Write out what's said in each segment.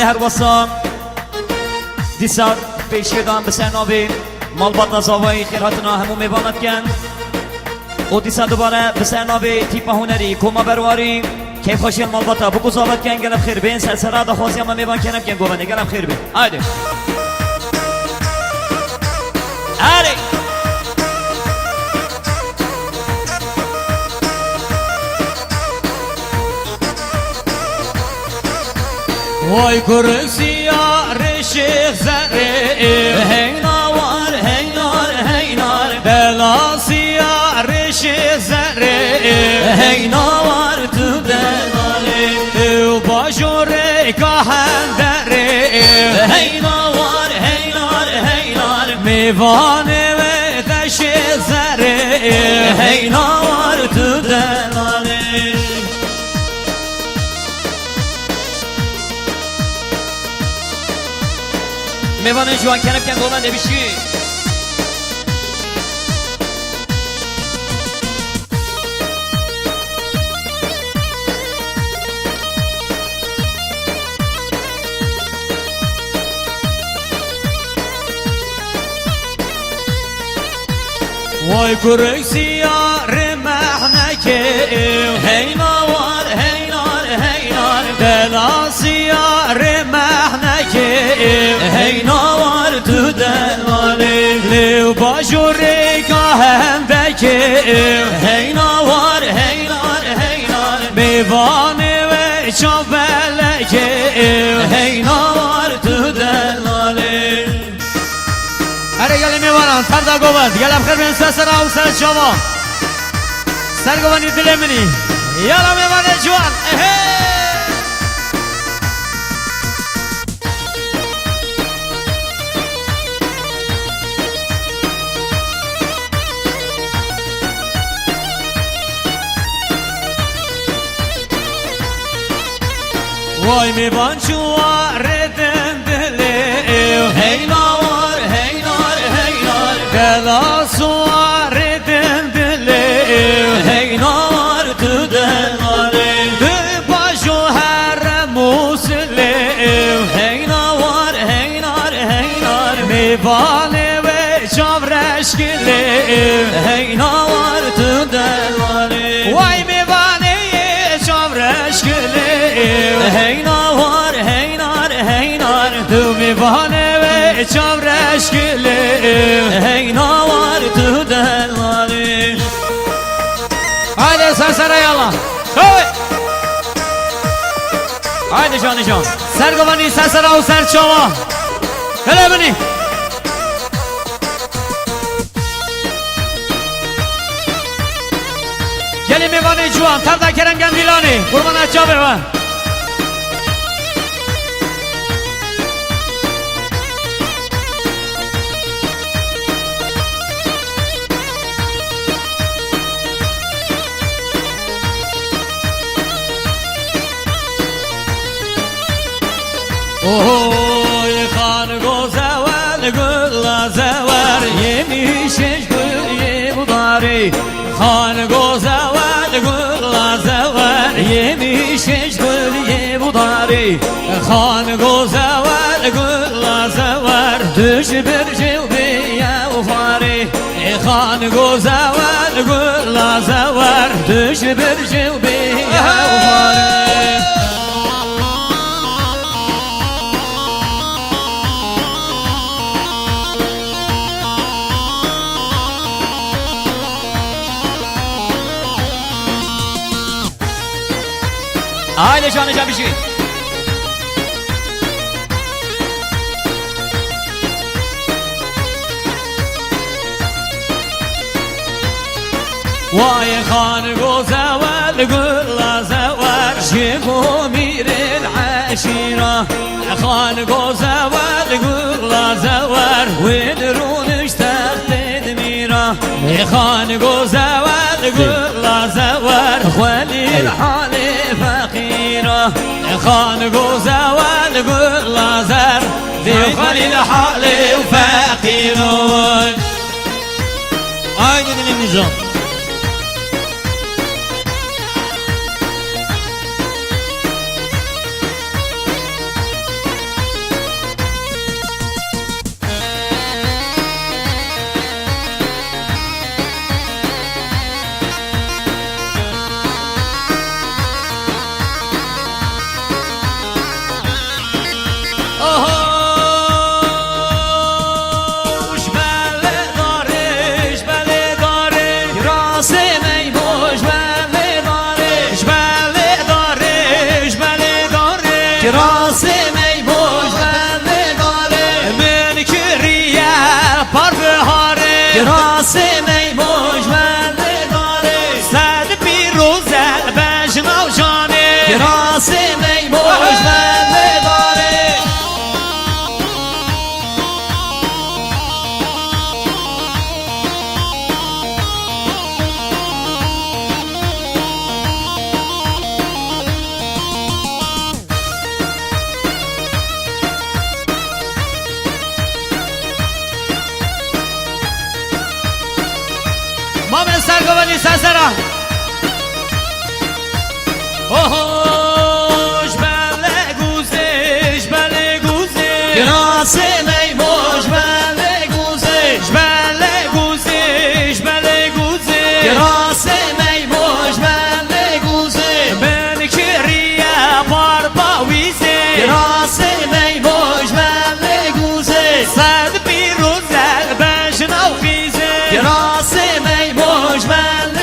هر وصام دیسار پیشیدان بسنابی مالبات نزاوی خیراتنا همو میباند کن و دیسا دوباره بسنابی تیپ هنری کوما برواری کیف خوشی مالباتا بگو زابط کن گلب خیر بین سلسله دا خوزی اما میبان کنم کن گوبنده گلب خیر بین آیده آره وای کرسی شیخ زره هیناوار هینار هینار بلاسی شیخ زره هیناوار تو دلالی و باشوره کهندره هیناوار هینار هینار میوانه و شیخ زره هیناوار تو دلالی میوانه جوان کنم کن گوبنده بیشی وای کرسی محنکه هیناوار هینار هینار بلاسی محنکه هیناوار تو دلالی لیو باشوره کهندکه هیناوار هینار هینار میوانه و چاپلکه هیناوار تو دلالی اره گلی میوانم سر دا گوبند گلم خیر بین سر او سر شما سر گوبندی دل منی یالا میوانه جوان وای میوان چوار دندله هیناوار هینار هینار دلا سوار دندله هیناوار تو دلالی باشو هر موسله هیناوار هینار هینار میوانه و چاورش گله هیناوار تو دلالی وای میوانه چاورش گله هیناوار هینار هینار تو میوانه و چاورش گله هیناوار تو دلالی haydi sarsara yalla hey haydi canı can sergovanı sarsara o serçova hele beni gelin میوانه جوان تبدا کرم گندیلانی قربان اچابه و oy xan gozaval gulla zavar yemişeş gül yebudari xan gozaval gulla zavar yemişeş gül yebudari xan gozaval gulla zavar düş bir cilbiye ufari xan gozaval gulla zavar düş bir cilbiye ufari haydi canı can bişi وای خان گوزوال گلا زوار شیخو میر العشیره خان گوزوال گلا زوار ودرونش تحت دمیره خان گوزوال گلا زوار خالی الحال فقیره خان گوزوال گلا زوار خالی الحال فقیره آیدی دلیم نجام راسي ميموش من داري ما من سرگوانی سسرا اوه جبل گوزه راسي ميموش من جبل گوزه راسي ميموش من من کریه بار باویزه راسي ميموش من صد پیروز بجنو خیزه راسي ميموش من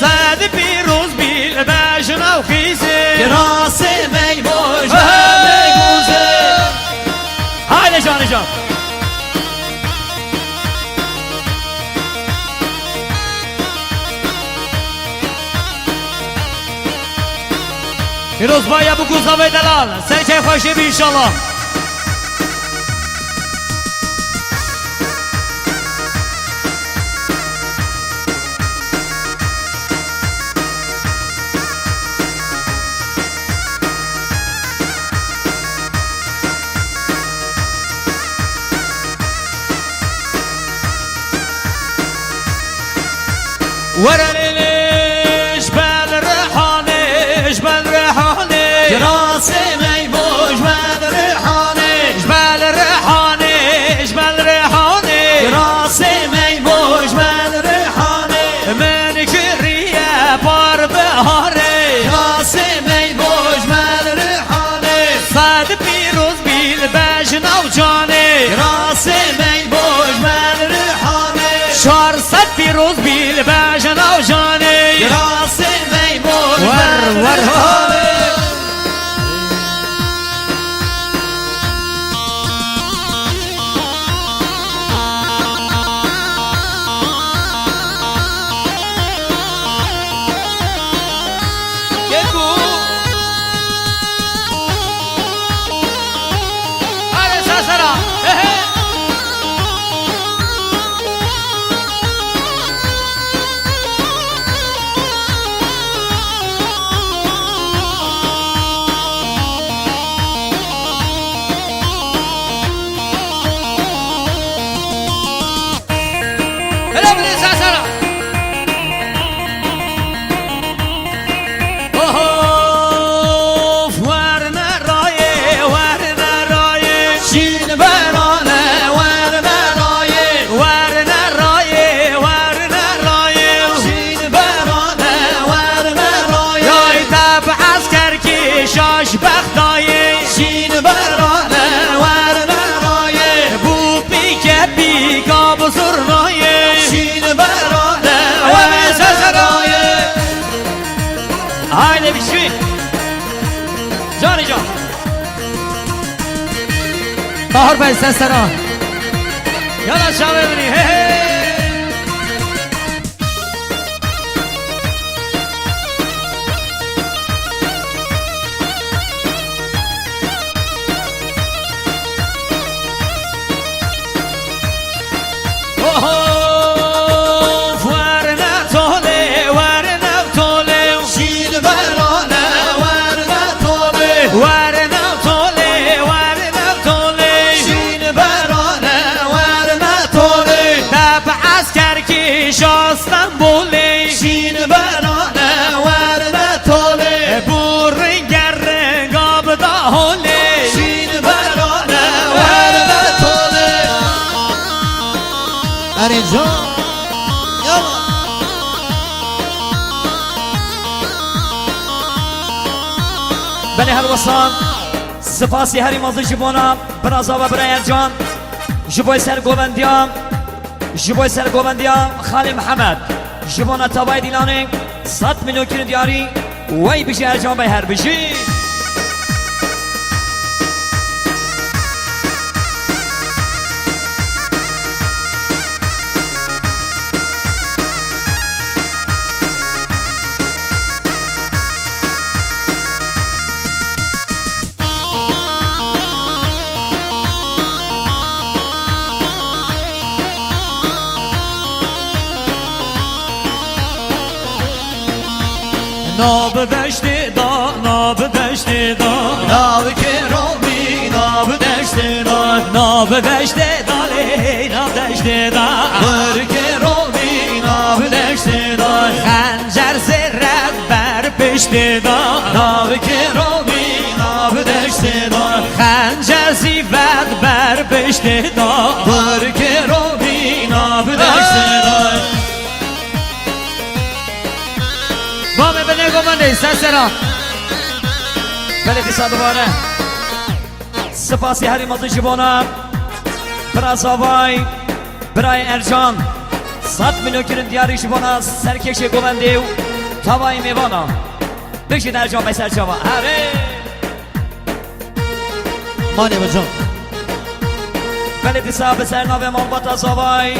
صد پیروز بیل بجنو خیزه راسي ميموش من haydi canım. پیروز باید بگو زبای دلال سر که خوشی بی انشالله ورليش بالريحاني بالريحاني راسي ميموش بالريحاني بالريحاني بالريحاني راسي ميموش بالريحاني من كريه بار بهاري راسي ميموش بالريحاني صاد بيروز بالباجنا وجاني راسي ميموش بالريحاني شهر صد بيروز بالباجنا وجاني راسي ميموش ور شاش بختای شین برانه ورنه رایه بو پیکا بزرنای شین برانه ورنه رایه haydi bişri Cani can Tahir Bey seslere Yana şavevini he he شاستن بولی شین برانه ورنه توله بورنگر رنگاب دا هولی شین برانه ورنه توله اری جان یالا بله هر وسان سپاسی هری مازه جبونا برازا و برای جان جبوی سرگوبندیام جبوی سرگوبندیام خالی محمد جبونا تابای دیلانه 100 میلیون کیلو دیاری وی بشی هر جان بای هر بشی دشت دا ناب دشت دا ناب کرامی ناب دشت دا ناب دشت دا لی ناب دشت دا بر کرامی ناب دشت دا خنجر زرد بر پشت دا ناب کرامی ناب دشت دا خنجر زیبد بر پشت دا بر کرامی ناب دشت دا بامه به نگو من نیست سرا بله دیسا دوباره سپاسی هری مازن جبانم براز آوای برای ارجان 100 میلیون کرن دیاری جبانا سرکش گوونده و تاوای میوانا بکشید ارجان بای سرچاوا هره مانه بجان بله دیسا به سرناو مالبات از آوای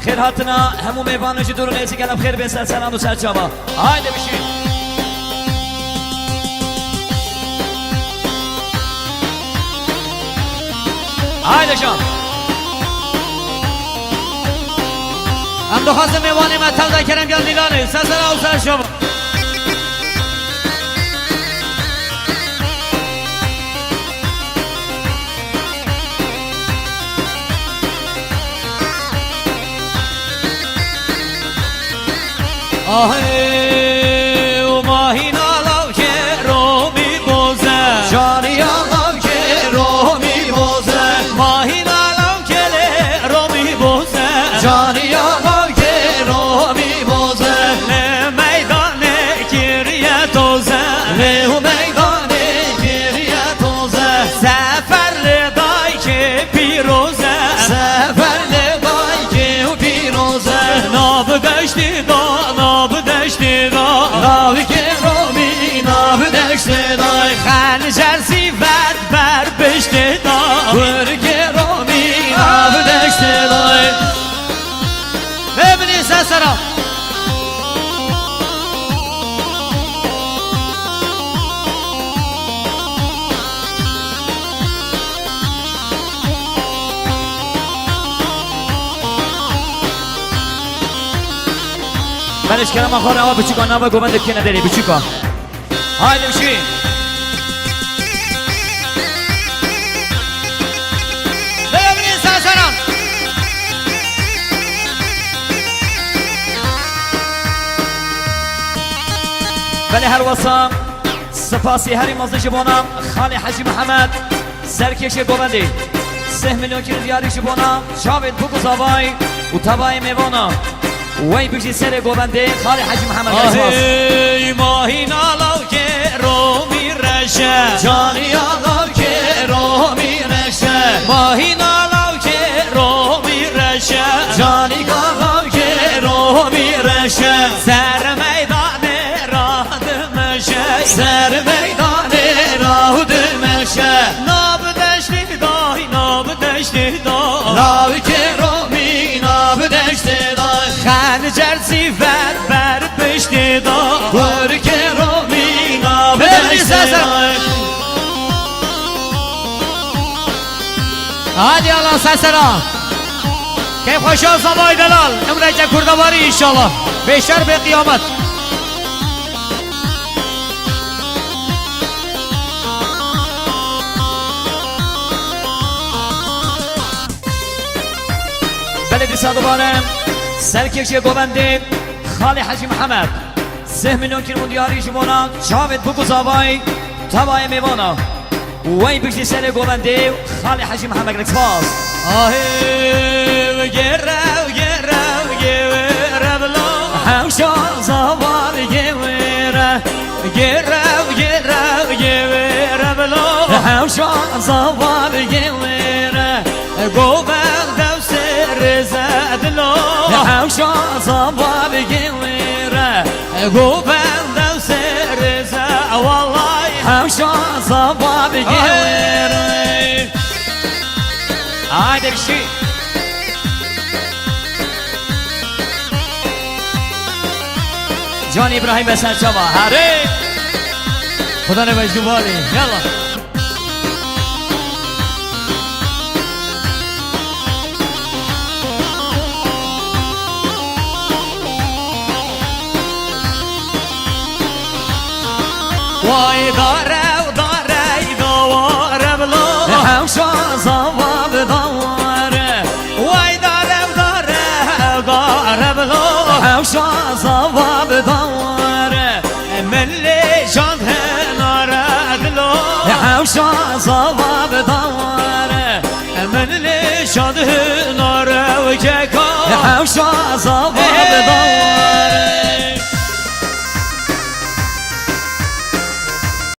خیر هاتنا همو میوانو جی دورو نیزی گلم خیر به سرسران و سرچاوا هایده بشید هایده شان هم دو خواست میوانی مطل دا کرم گل دیلانه سر او سر شما آهی و ماهی نالاو که رو می بوزه جانی آقام که رو می بوزه ماهی نالاو که رو می بوزه جانی آقام که رو می بوزه میدان گریه توزه و میدان گریه توزه سفر دای که پیروزه سفر لبای که پیروزه ناب دشتی دا ناب دشتی دا ناوی که رو می ناب دشت دای خنجر زیبد بر پشت دا برگه رو می ناب دشت دای ببینی سسرا منش کردم آخر اما بچیکا نام گوبند که نداری بچیکا هایده بشی ببینی سسرا بله هر واسم سپاسی هری مازن جبانم خالی حجی محمد سرکش گوبندی 3 میلیون کیلو دیاری جبانم جاوید بگوز آوای و تبای میوانا وی بگشی سر گوبنده خالی حجی محمد اساس آهی ماهی نالاو که رو می رشه جانی آقا که رو می رشه ماهی نالاو که رو می رشه جانی آقا که رو می رشه سر میدان راه دمشه سر میدان راه دمشه ناب دشتی دای ناب دشتی دای ناوی که رو می ناب دشت دای خنجر زیور بر پشت دای بر که رو می ناب ببینی دشت سسر. دای هادی الله سسرا که خوشحال سمای دلال امره جا کردواری انشالله بیشتر به قیامت بله دیسا دوباره سرکش گوبنده خالی حجی محمد 3 میلیون کیلو دیاری جبانا جاوید بگوز آوای تبای میوانا وی بگشی سر گوبنده خالی حجی محمد رکسپاس آهی گره گره بلا همشا زوار گویره گره بلا همشا زوار گویره گوبند و سر زدلو همشا زوار گویره گوبند و سر زد والله همشا زوار گویره هایده بشی جان ابراهیم سرچاوا هره خدا نبجدو بالی یلا وای داره و داره دواره بلو حوشا زوا بدواره وای داره و داره داره بلو حوشا زوا بدواره من لی جان هناره دلو حوشا زوا بدواره من لی جان هناره و جکا حوشا زوا